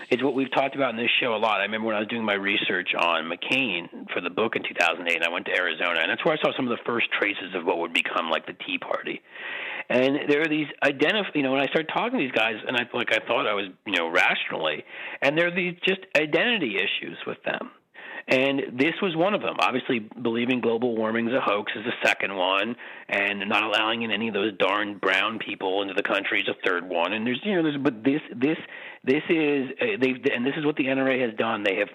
it's what we've talked about in this show a lot. I remember when I was doing my research on McCain for the book in 2008, I went to Arizona, and that's where I saw some of the first traces of what would become like the Tea Party. And there are these when I started talking to these guys, and I thought I was, rationally, and there are these just identity issues with them. And this was one of them. Obviously, believing global warming is a hoax is the second one, and not allowing in any of those darn brown people into the country is a third one. And this is what the NRA has done. They have,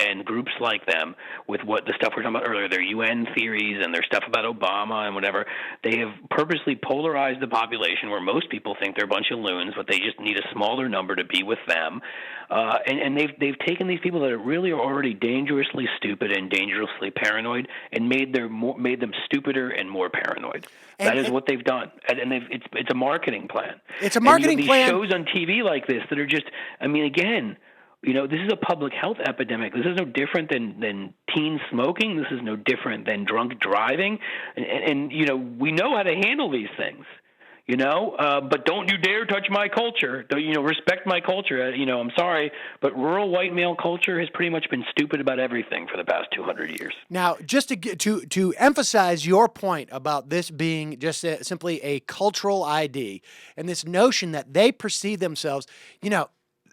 and groups like them, with what the stuff we were talking about earlier, their UN theories and their stuff about Obama and whatever. They have purposely polarized the population, where most people think they're a bunch of loons, but they just need a smaller number to be with them. And they've taken these people that really are already dangerously stupid and dangerously paranoid, and made them stupider and more paranoid. That is what they've done, and it's a marketing plan. It's a marketing plan. These shows on TV like this that are just, again, this is a public health epidemic. This is no different than teen smoking. This is no different than drunk driving, and we know how to handle these things. But don't you dare touch my culture. Don't, respect my culture. I'm sorry, but rural white male culture has pretty much been stupid about everything for the past 200 years. Now, just to emphasize your point about this being just simply a cultural ID, and this notion that they perceive themselves,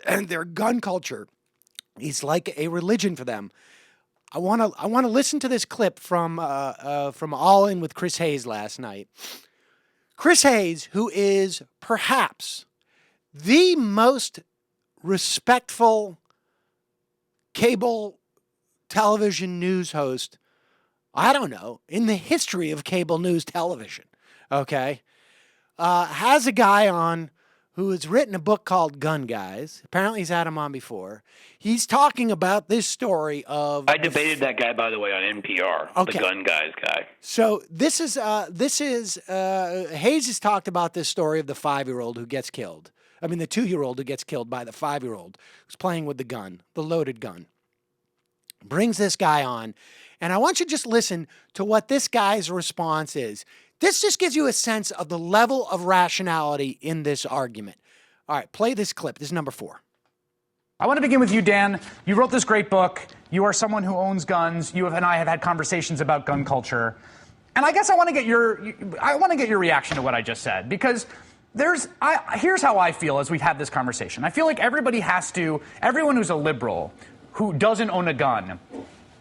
and their gun culture is like a religion for them. I want to listen to this clip from All In with Chris Hayes last night. Chris Hayes, who is perhaps the most respectful cable television news host, I don't know, in the history of cable news television, okay, has a guy on who has written a book called Gun Guys. Apparently he's had him on before. He's talking about this story of... I debated that guy, by the way, on NPR, okay. The Gun Guys guy. So this is Hayes has talked about this story of the 5-year-old who gets killed. The 2-year-old who gets killed by the 5-year-old who's playing with the gun, the loaded gun. Brings this guy on, and I want you to just listen to what this guy's response is. This just gives you a sense of the level of rationality in this argument. All right, play this clip. This is number 4. I want to begin with you, Dan. You wrote this great book. You are someone who owns guns. You and I have had conversations about gun culture. And I guess I want to get your reaction to what I just said, because here's how I feel as we've had this conversation. I feel like everyone who's a liberal who doesn't own a gun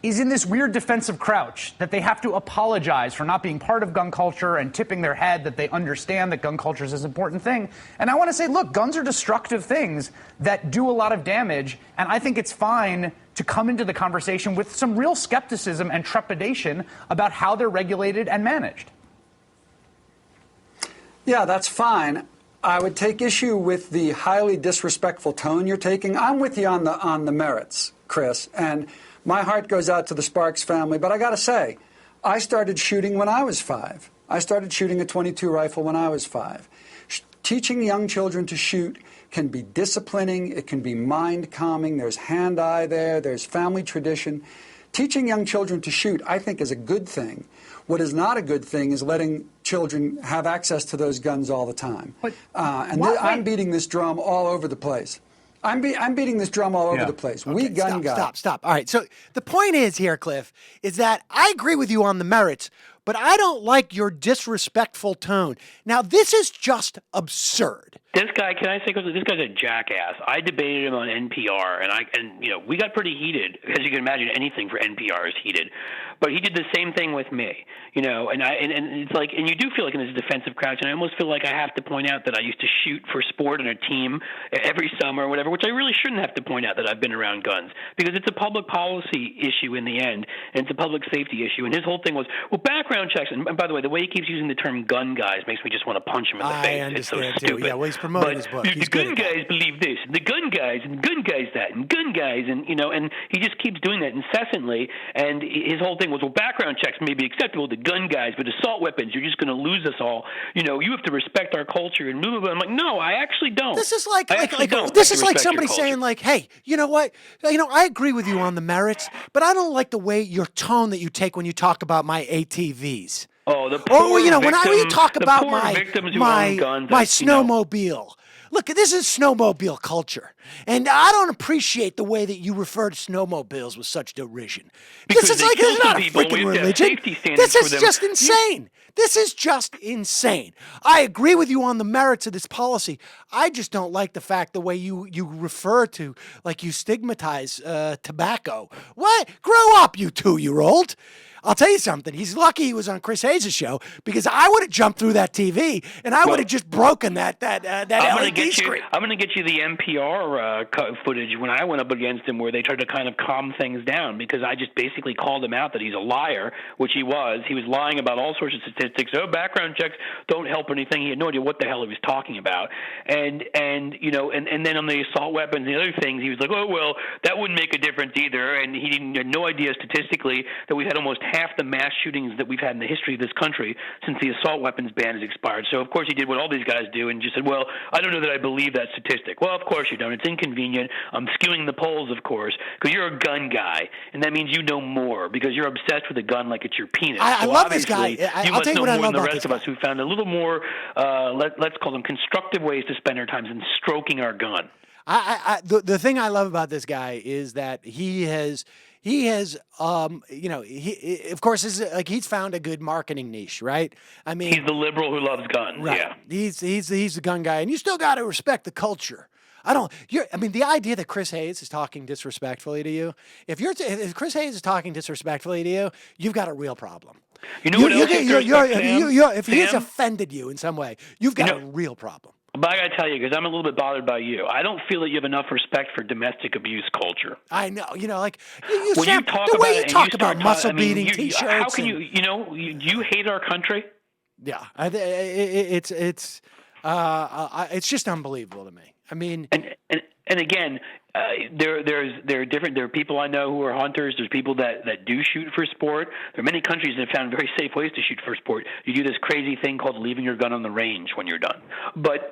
is in this weird defensive crouch that they have to apologize for not being part of gun culture and tipping their head that they understand that gun culture is an important thing. And I want to say, look, guns are destructive things that do a lot of damage, and I think it's fine to come into the conversation with some real skepticism and trepidation about how they're regulated and managed. Yeah, that's fine. I would take issue with the highly disrespectful tone you're taking. I'm with you on the merits, Chris, and my heart goes out to the Sparks family, but I got to say, I started shooting when I was 5. I started shooting a .22 rifle when I was 5. Teaching young children to shoot can be disciplining, it can be mind-calming, there's hand-eye there's family tradition. Teaching young children to shoot, I think, is a good thing. What is not a good thing is letting children have access to those guns all the time. I'm beating this drum all over the place. I'm beating this drum all over the place. Okay, we gun guys. Stop. All right. So the point is here, Cliff, is that I agree with you on the merits, but I don't like your disrespectful tone. Now, this is just absurd. This guy, can I say, because this guy's a jackass. I debated him on NPR, and we got pretty heated. As you can imagine, anything for NPR is heated. But he did the same thing with me, and it's like, and you do feel like in this defensive crouch, and I almost feel like I have to point out that I used to shoot for sport on a team every summer or whatever, which I really shouldn't have to point out that I've been around guns, because it's a public policy issue in the end, and it's a public safety issue. And his whole thing was, well, background checks, and by the way, the way he keeps using the term gun guys makes me just want to punch him in the face. It's so stupid. Yeah, well, he's promoting his book. The gun guys believe this, and the gun guys, and gun guys that, and gun guys, and he just keeps doing that incessantly. And his whole thing was, well, background checks may be acceptable to gun guys, but assault weapons, you're just going to lose us all. You have to respect our culture and blah, blah, blah. I'm like, no, I actually don't. This is like somebody saying, like, hey, you know what? I agree with you on the merits, but I don't like the way your tone that you take when you talk about my ATVs. Oh, the poor when you talk about my snowmobile. look, this is snowmobile culture, and I don't appreciate the way that you refer to snowmobiles with such derision. Because This is they like, kill this is some not a people, freaking we have to have religion. safety standards This is for them. just insane. This is just insane. I agree with you on the merits of this policy. I just don't like the fact the way you refer to, like you stigmatize tobacco. What? Grow up, you 2-year-old. I'll tell you something. He's lucky he was on Chris Hayes' show, because I would have jumped through that TV and I would have just broken that LED screen. I'm going to get you the NPR footage when I went up against him, where they tried to kind of calm things down, because I just basically called him out that he's a liar, which he was. He was lying about all sorts of statistics. Oh, background checks don't help anything. He had no idea what the hell he was talking about. And then on the assault weapons and the other things, he was like, oh, well, that wouldn't make a difference either. And he had no idea statistically that we've had almost half the mass shootings that we've had in the history of this country since the assault weapons ban has expired. So, of course, he did what all these guys do and just said, well, I don't know that I believe that statistic. Well, of course you don't. It's inconvenient. I'm skewing the polls, of course, because you're a gun guy, and that means you know more because you're obsessed with a gun like it's your penis. I love this guy. You must know more than the rest of us who found a little more, let's call them constructive ways to spend our time than stroking our gun. The thing I love about this guy is that he has of course, he's found a good marketing niche, right? I mean, he's the liberal who loves guns. Right. Yeah, he's the gun guy, and you still got to respect the culture. The idea that Chris Hayes is talking disrespectfully to you, if Chris Hayes is talking disrespectfully to you, you've got a real problem. You know what else? If he has offended you in some way, you've got a real problem. But I got to tell you, because I'm a little bit bothered by you, I don't feel that you have enough respect for domestic abuse culture. I know, when you talk about muscle beating T-shirts. How can you hate our country? Yeah, it's just unbelievable to me. I mean, and again, there are people I know who are hunters. There's people that do shoot for sport. There are many countries that have found very safe ways to shoot for sport. You do this crazy thing called leaving your gun on the range when you're done. But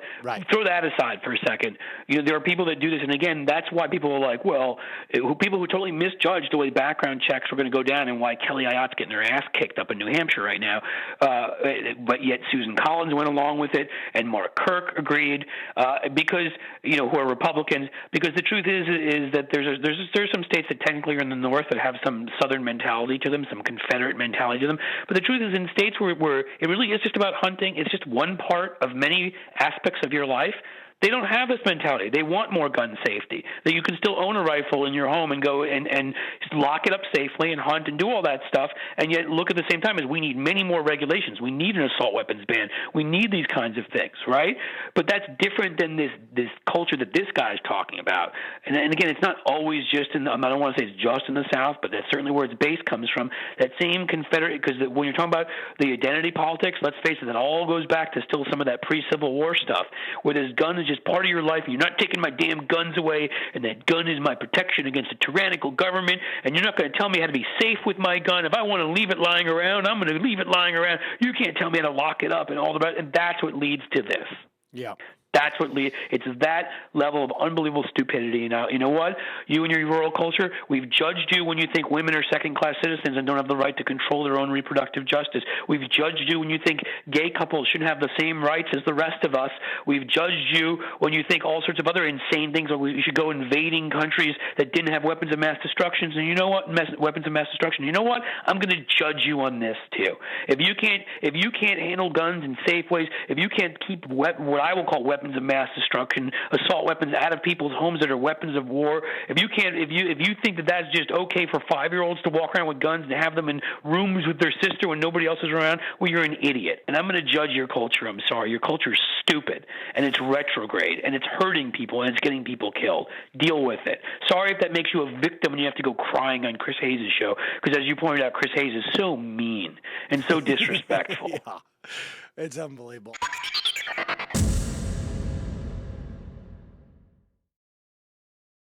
throw that aside for a second. There are people that do this, and again, that's why people are like, well, people who totally misjudge the way background checks were going to go down and why Kelly Ayotte's getting her ass kicked up in New Hampshire right now. But yet Susan Collins went along with it, and Mark Kirk agreed because who are Republicans. Because the truth is that there's some states that technically are in the north that have some southern mentality to them, some Confederate mentality to them. But the truth is, in states where it really is just about hunting, it's just one part of many aspects of your life. They don't have this mentality. They want more gun safety, that you can still own a rifle in your home and go and just lock it up safely and hunt and do all that stuff, and yet look at the same time as we need many more regulations. We need an assault weapons ban. We need these kinds of things, right? But that's different than this culture that this guy is talking about. And again, it's not always just I don't want to say it's just in the South, but that's certainly where its base comes from. That same Confederate, because when you're talking about the identity politics, let's face it, that all goes back to still some of that pre-Civil War stuff, where this gun is just part of your life, and you're not taking my damn guns away, and that gun is my protection against a tyrannical government, and you're not going to tell me how to be safe with my gun. If I want to leave it lying around, I'm going to leave it lying around. You can't tell me how to lock it up and all the rest, and that's what leads to this. Yeah. That's what it's that level of unbelievable stupidity. Now, you know what? You and your rural culture, we've judged you when you think women are second-class citizens and don't have the right to control their own reproductive justice. We've judged you when you think gay couples shouldn't have the same rights as the rest of us. We've judged you when you think all sorts of other insane things, or we should go invading countries that didn't have weapons of mass destruction. And you know what? Weapons of mass destruction. You know what? I'm going to judge you on this too. If you can't handle guns in safe ways, if you can't keep what I will call weapons of mass destruction, assault weapons out of people's homes that are weapons of war. If you think that that's just okay for 5-year-olds to walk around with guns and have them in rooms with their sister when nobody else is around, well, you're an idiot. And I'm going to judge your culture. I'm sorry. Your culture is stupid, and it's retrograde, and it's hurting people, and it's getting people killed. Deal with it. Sorry if that makes you a victim and you have to go crying on Chris Hayes' show, because as you pointed out, Chris Hayes is so mean and so disrespectful. Yeah. It's unbelievable.